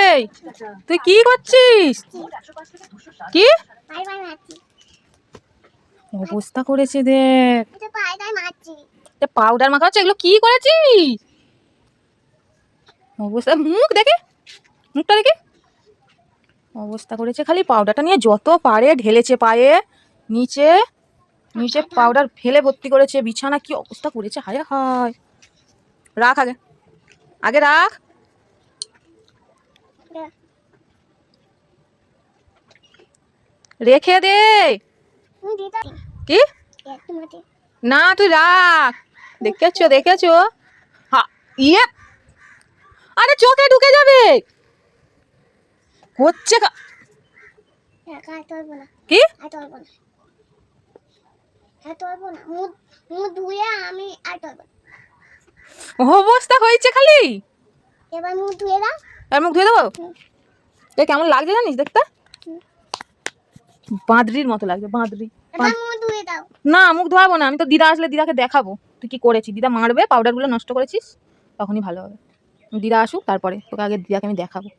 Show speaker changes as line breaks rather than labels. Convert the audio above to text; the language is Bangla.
এই তুই কি করছিস? কি অবস্থা করেছে দেখ, পাউডার মাখা হচ্ছে, এগুলো কি করেছিস? অবস্থা, মুখ দেখে, মুখটা দেখে অবস্থা করেছে। খালি পাউডারটা নিয়ে যত পারে ঢেলেছে পায়ে, নিচে নিচে পাউডার ফেলে ভর্তি করেছে। বিছানা কি অবস্থা করেছে, হায় হায়। রাখ আগে, আগে রাখ। রেখে দে। কি না, তুই রাখ। দেখেছো দেখেছো? ইয়ে, আরে চোখে ঢুকে যাবে। হচ্ছে কি অবস্থা হয়েছে খালি।
এবার মুখ ধুয়ে দাও।
আর মুখ ধুয়ে দেবো? এ কেমন লাগছে জানিস দেখতে? বাঁদরির মতো লাগছে, বাঁদরি। না, মুখ ধোয়াবো না, আমি তো দিদা আসলে দিদাকে দেখাবো তুই কি করেছিস। দিদা মারবে, পাউডার গুলো নষ্ট করেছিস, তখনই ভালো হবে। দিদা আসুক তারপরে তোকে আগে দিদাকে আমি দেখাবো।